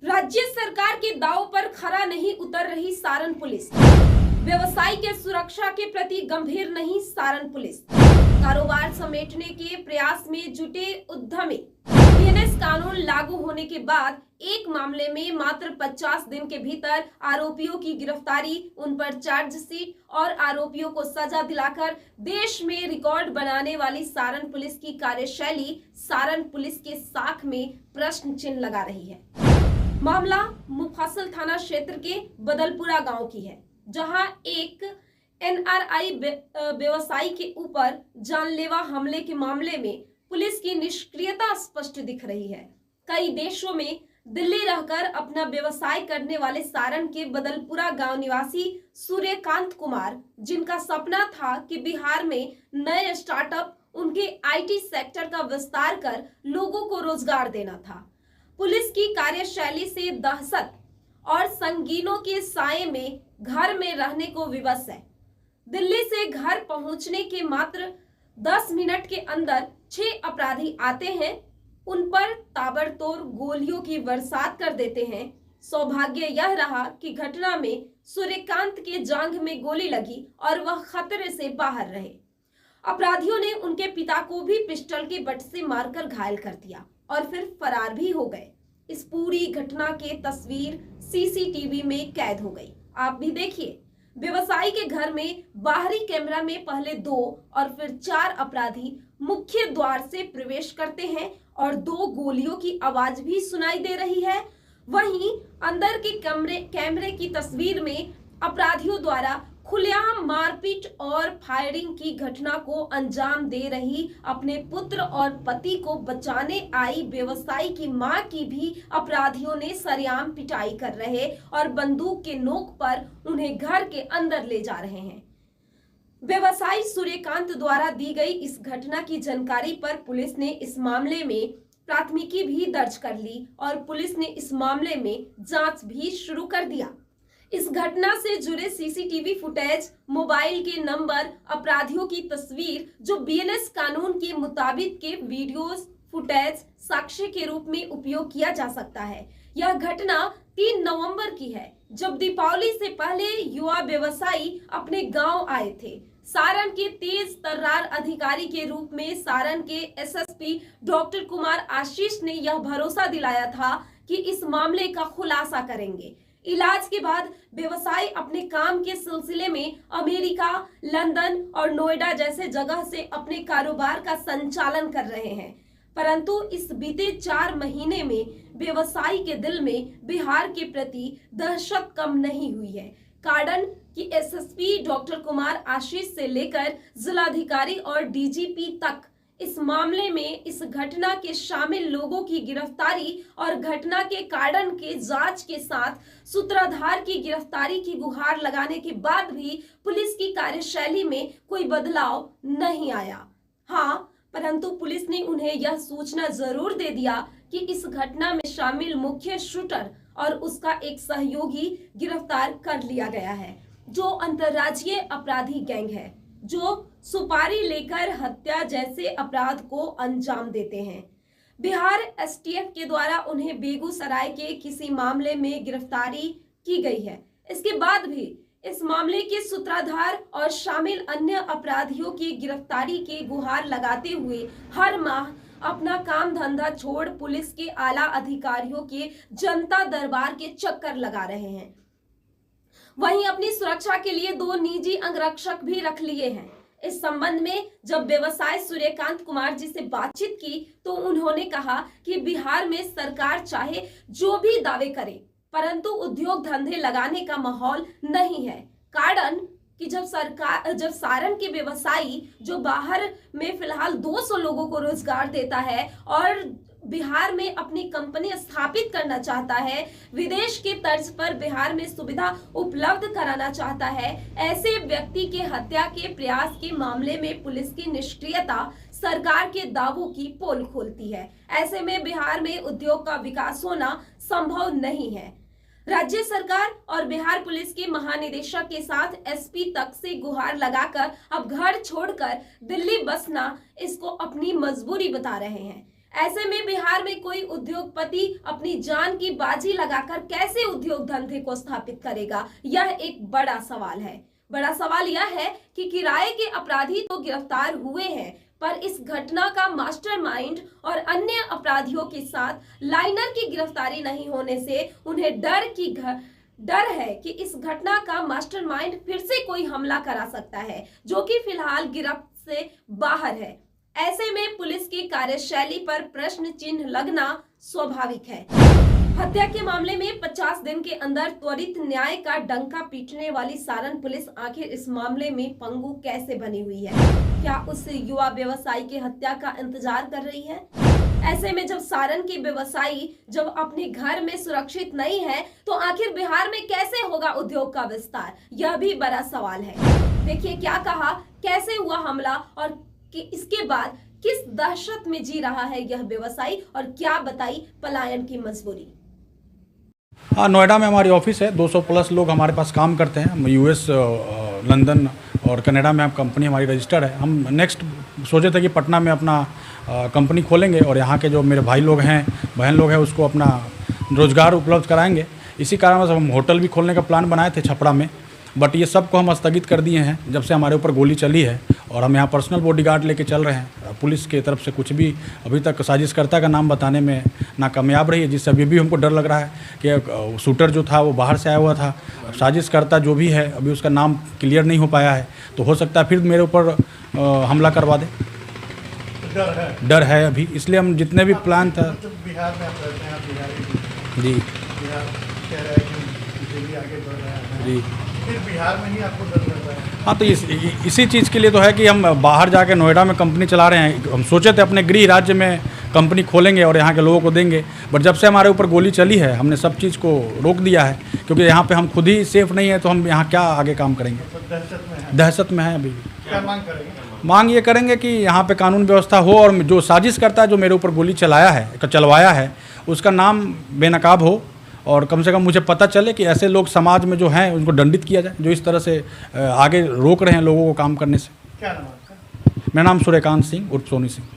राज्य सरकार के दाव पर खरा नहीं उतर रही सारण पुलिस। व्यवसायी के सुरक्षा के प्रति गंभीर नहीं सारण पुलिस। कारोबार समेटने के प्रयास में जुटे उद्यमी। बीएनएस कानून लागू होने के बाद एक मामले में मात्र 50 दिन के भीतर आरोपियों की गिरफ्तारी, उन पर चार्जशीट और आरोपियों को सजा दिलाकर देश में रिकॉर्ड बनाने वाली सारण पुलिस की कार्यशैली सारण पुलिस के साख में प्रश्न चिन्ह लगा रही है। मामला मुफस्सिल थाना क्षेत्र के बदलपुरा गांव की है, जहां एक एनआरआई व्यवसायी के ऊपर जानलेवा हमले के मामले में पुलिस की निष्क्रियता स्पष्ट दिख रही है। कई देशों में दिल्ली रहकर अपना व्यवसाय करने वाले सारण के बदलपुरा गांव निवासी सूर्यकांत कुमार, जिनका सपना था कि बिहार में नए स्टार्टअप उनके आईटी सेक्टर का विस्तार कर लोगों को रोजगार देना था, पुलिस की कार्यशैली से दहशत और संगीनों के साए में घर में रहने को विवश है। दिल्ली से घर पहुंचने के मात्र 10 मिनट के अंदर 6 अपराधी आते हैं, उन पर ताबड़तोड़ गोलियों की बरसात कर देते हैं। सौभाग्य यह रहा कि घटना में सूर्यकांत के जांघ में गोली लगी और वह खतरे से बाहर रहे। अपराधियों ने उनके पिता को भी पिस्टल के बट से मारकर घायल कर दिया और फिर फरार भी हो गए। इस पूरी घटना की तस्वीर सीसीटीवी में कैद हो गई। आप भी देखिए, व्यवसायी के घर में बाहरी कैमरा में पहले 2 और फिर 4 अपराधी मुख्य द्वार से प्रवेश करते हैं और 2 गोलियों की आवाज भी सुनाई दे रही है। वहीं अंदर के कैमरे की तस्वीर में अपराधियों द्वारा खुलेआम मारपीट और फायरिंग की घटना को अंजाम दे रही अपने पुत्र और पति को बचाने आई व्यवसायी की मां की भी अपराधियों ने सरेआम पिटाई कर रहे और बंदूक के नोक पर उन्हें घर के अंदर ले जा रहे हैं। व्यवसायी सूर्यकांत द्वारा दी गई इस घटना की जानकारी पर पुलिस ने इस मामले में प्राथमिकी भी दर्ज कर ली और पुलिस ने इस मामले में जांच भी शुरू कर दिया। इस घटना से जुड़े सीसीटीवी फुटेज, मोबाइल के नंबर, अपराधियों की तस्वीर, जो बीएनएस कानून के मुताबिक के वीडियोस फुटेज साक्ष्य के रूप में उपयोग किया जा सकता है। यह घटना 3 नवंबर की है, जब दीपावली से पहले युवा व्यवसायी अपने गांव आए थे। सारण के तेज तर्रार अधिकारी के रूप में सारण के एसएसपी डॉक्टर कुमार आशीष ने यह भरोसा दिलाया था कि इस मामले का खुलासा करेंगे। इलाज के बाद व्यवसायी अपने काम के सिलसिले में अमेरिका, लंदन और नोएडा जैसे जगह से अपने कारोबार का संचालन कर रहे हैं, परंतु इस बीते 4 महीने में व्यवसायी के दिल में बिहार के प्रति दहशत कम नहीं हुई है। कारण कि एसएसपी डॉक्टर कुमार आशीष से लेकर जिलाधिकारी और डीजीपी तक इस मामले में इस घटना के शामिल लोगों की गिरफ्तारी और घटना के कारण के जांच के साथ सूत्रधार की गिरफ्तारी की गुहार लगाने के बाद भी पुलिस की कार्यशैली में कोई बदलाव नहीं आया। हाँ, परंतु पुलिस ने उन्हें यह सूचना जरूर दे दिया कि इस घटना में शामिल मुख्य शूटर और उसका एक सहयोगी गिरफ्तार कर लिया गया है, जो अंतर्राज्यीय अपराधी गैंग है, जो सुपारी लेकर हत्या जैसे अपराध को अंजाम देते हैं। बिहार एसटीएफ के द्वारा उन्हें बेगूसराय के किसी मामले में गिरफ्तारी की गई है। इसके बाद भी इस मामले के सूत्रधार और शामिल अन्य अपराधियों की गिरफ्तारी की गुहार लगाते हुए हर माह अपना काम धंधा छोड़ पुलिस के आला अधिकारियों के जनता दरबार के चक्कर लगा रहे हैं। वहीं अपनी सुरक्षा के लिए 2 निजी अंगरक्षक भी रख लिए हैं। इस संबंध में जब व्यवसायी सूर्यकांत कुमार जी से बातचीत की तो उन्होंने कहा कि बिहार में सरकार चाहे जो भी दावे करे, परंतु उद्योग धंधे लगाने का माहौल नहीं है। कारण कि जब सारण के व्यवसायी जो बाहर में फिलहाल 200 लोगों को रोजगार देता है और बिहार में अपनी कंपनी स्थापित करना चाहता है, विदेश के तर्ज पर बिहार में सुविधा उपलब्ध कराना चाहता है, ऐसे व्यक्ति के हत्या के प्रयास के मामले में पुलिस की निष्क्रियता सरकार के दावों की पोल खोलती है। ऐसे में बिहार में उद्योग का विकास होना संभव नहीं है। राज्य सरकार और बिहार पुलिस के महानिदेशक के साथ एसपी तक से गुहार लगाकर अब घर छोड़कर दिल्ली बसना इसको अपनी मजबूरी बता रहे हैं। ऐसे में बिहार में कोई उद्योगपति अपनी जान की बाजी लगाकर कैसे उद्योग धंधे को स्थापित करेगा, यह एक बड़ा सवाल है। बड़ा सवाल यह है कि किराए के अपराधी तो गिरफ्तार हुए हैं, पर इस घटना का मास्टरमाइंड और अन्य अपराधियों के साथ लाइनर की गिरफ्तारी नहीं होने से उन्हें डर है कि इस घटना का मास्टरमाइंड फिर से कोई हमला करा सकता है, जो कि फिलहाल गिरफ्त से बाहर है। ऐसे में पुलिस की कार्यशैली पर प्रश्न चिन्ह लगना स्वाभाविक है। हत्या के मामले में 50 दिन के अंदर त्वरित न्याय का डंका पीटने वाली सारण पुलिस आखिर इस मामले में पंगु कैसे बनी हुई है? क्या उस युवा व्यवसायी की हत्या का इंतजार कर रही है? ऐसे में जब सारण के व्यवसायी जब अपने घर में सुरक्षित नहीं है, तो आखिर बिहार में कैसे होगा उद्योग का विस्तार? यह भी बड़ा सवाल है। देखिए क्या कहा, कैसे हुआ हमला और कि इसके बाद किस दहशत में जी रहा है यह व्यवसायी और क्या बताई पलायन की मजबूरी। हाँ, नोएडा में हमारी ऑफिस है। 200 प्लस लोग हमारे पास काम करते हैं। हम यूएस, लंदन और कनाडा में कंपनी हमारी रजिस्टर्ड है। हम नेक्स्ट सोचे थे कि पटना में अपना कंपनी खोलेंगे और यहाँ के जो मेरे भाई लोग हैं, बहन लोग हैं, उसको अपना रोज़गार उपलब्ध कराएंगे। इसी कारण से हम होटल भी खोलने का प्लान बनाए थे छपरा में, बट ये सब को हम स्थगित कर दिए हैं जब से हमारे ऊपर गोली चली है। और हम यहाँ पर्सनल बॉडीगार्ड लेके चल रहे हैं। पुलिस की तरफ से कुछ भी अभी तक साजिशकर्ता का नाम बताने में नाकामयाब रही है, जिससे अभी भी हमको डर लग रहा है कि शूटर जो था वो बाहर से आया हुआ था। साजिशकर्ता जो भी है अभी उसका नाम क्लियर नहीं हो पाया है, तो हो सकता है फिर मेरे ऊपर हमला करवा दे। डर है अभी, इसलिए हम जितने भी प्लान था। बिहार में आप रहते हैं, बिहार जी बिहार कह रहा है कि दिल्ली आगे बढ़ रहा है जी, फिर बिहार में ही आपको डर लगता है? हाँ, तो इसी चीज़ के लिए तो है कि हम बाहर जाके नोएडा में कंपनी चला रहे हैं। हम सोचे थे अपने गृह राज्य में कंपनी खोलेंगे और यहाँ के लोगों को देंगे, बट जब से हमारे ऊपर गोली चली है हमने सब चीज़ को रोक दिया है, क्योंकि यहाँ पे हम खुद ही सेफ नहीं है, तो हम यहाँ क्या आगे काम करेंगे। तो दहशत में है अभी। क्या मांग करेंगे? मांग ये करेंगे कि यहाँ पे कानून व्यवस्था हो और जो साजिश करता है, जो मेरे ऊपर गोली चलवाया है, उसका नाम बेनकाब हो और कम से कम मुझे पता चले कि ऐसे लोग समाज में जो हैं उनको दंडित किया जाए, जो इस तरह से आगे रोक रहे हैं लोगों को काम करने से। क्या नाम आपका? मेरा नाम सूर्यकांत सिंह उर्फ सोनी सिंह।